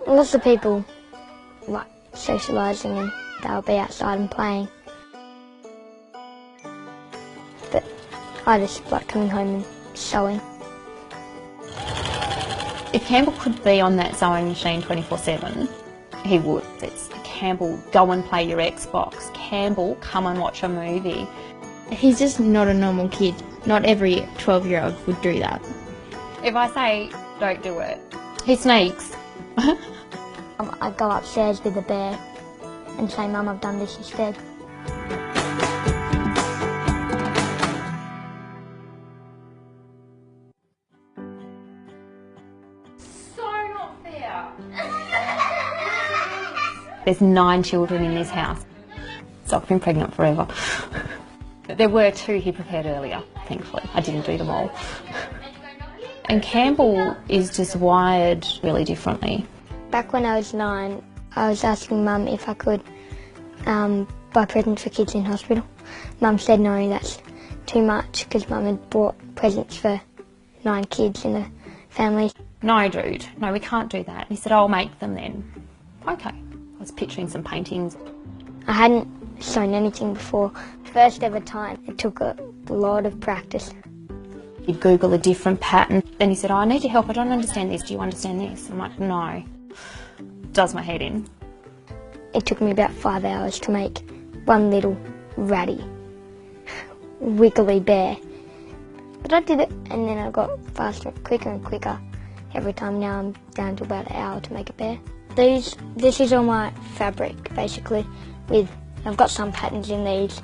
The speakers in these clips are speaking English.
Lots of people like socialising and they'll be outside and playing. But I just like coming home and sewing. If Campbell could be on that sewing machine 24/7, he would. It's Campbell, go and play your Xbox. Campbell, come and watch a movie. He's just not a normal kid. Not every 12-year-old would do that. If I say don't do it, he sneaks. I go upstairs with the bear and say, Mum, I've done this instead. So not fair. There's 9 children in this house, so I've been pregnant forever. But there were 2 he prepared earlier, thankfully. I didn't do them all. And Campbell is just wired really differently. Back when I was 9, I was asking Mum if I could buy presents for kids in hospital. Mum said no, that's too much, because Mum had bought presents for 9 kids in the family. No, dude, no, we can't do that. He said, I'll make them then. Okay. I was picturing some paintings. I hadn't sewn anything before. First ever time. It took a lot of practice. He'd Google a different pattern. Then he said, I need your help, I don't understand this, do you understand this? I'm like, no. Does my head in. It took me about 5 hours to make one little ratty, wiggly bear. But I did it, and then I got faster, quicker and quicker every time. Now I'm down to about an hour to make a bear. This is all my fabric, basically. I've got some patterns in these.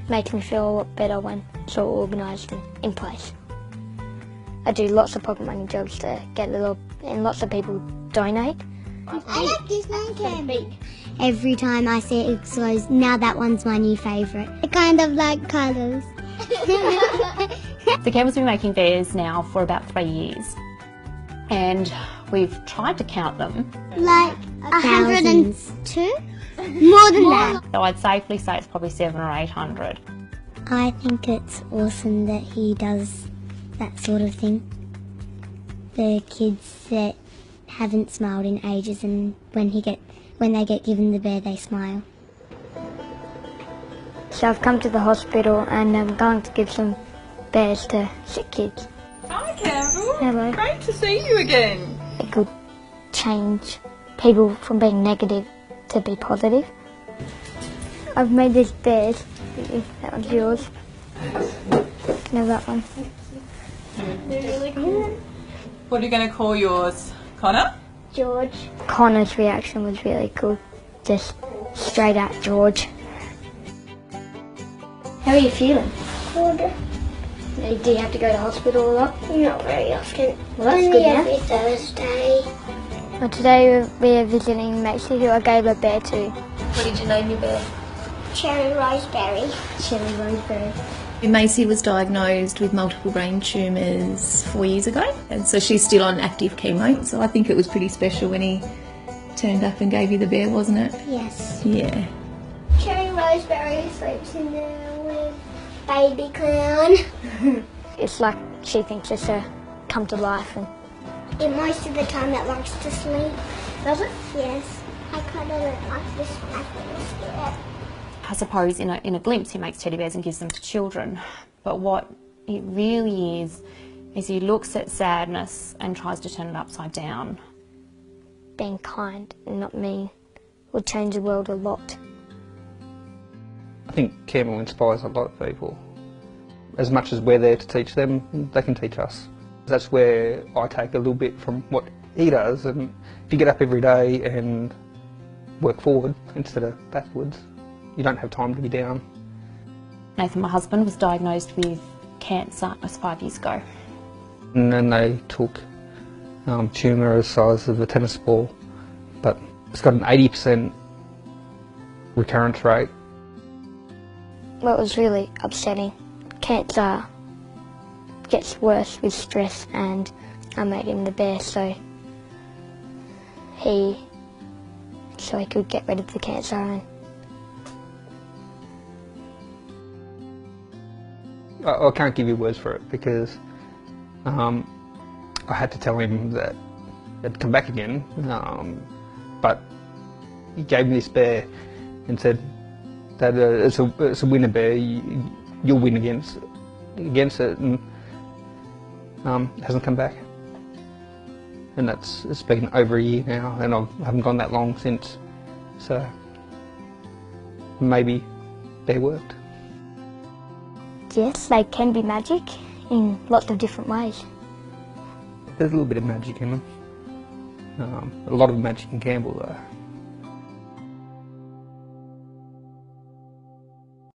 Makes me feel a lot better when it's all organised and in place. I do lots of pocket money jobs to get and lots of people donate. I like this one, Campbell. Every time I see it, it goes, now that one's my new favourite. I kind of like colours. The Campbell's been making bears now for about 3 years. And we've tried to count them. Like 102? More than that. So I'd safely say it's probably 700 or 800. I think it's awesome that he does that sort of thing. The kids that haven't smiled in ages, and when they get given the bear, they smile. So I've come to the hospital and I'm going to give some bears to sick kids. Hi Campbell. Hello. Great to see you again. It could change people from being negative to be positive. I've made these bears. That one's yours. Can I have that one? What are you going to call yours, Connor? George. Connor's reaction was really cool. Just straight at George. How are you feeling? Good. Do you have to go to hospital a lot? Not very often. Well, that's Only good now. every Thursday. Well, today we're visiting Macy, who I gave a bear to. What did you name your bear? Cherry Roseberry. Cherry Roseberry. Macy was diagnosed with multiple brain tumours 4 years ago, and so she's still on active chemo, so I think it was pretty special when he turned up and gave you the bear, wasn't it? Yes. Yeah. Cherry Roseberry sleeps in there with Baby Clown. It's like she thinks it's come to life. And most of the time it likes to sleep. Does it? Yes. I cuddle it like this when I feel scared. I suppose in a glimpse he makes teddy bears and gives them to children. But what it really is he looks at sadness and tries to turn it upside down. Being kind and not mean will change the world a lot. I think Campbell inspires a lot of people. As much as we're there to teach them, they can teach us. That's where I take a little bit from what he does, and if you get up every day and work forward instead of backwards, you don't have time to be down. Nathan, my husband, was diagnosed with cancer. It was 5 years ago. And then they took tumour the size of a tennis ball, but it's got an 80% recurrence rate. Well, it was really upsetting. Cancer gets worse with stress, and I made him the bear so he could get rid of the cancer. And I can't give you words for it because I had to tell him that it'd come back again. but he gave me this bear and said that it's a winner bear. You'll win against it, and hasn't come back. And it's been over a year now, and I haven't gone that long since. So maybe bear worked. Yes, they can be magic in lots of different ways. There's a little bit of magic in them. A lot of magic in Campbell though.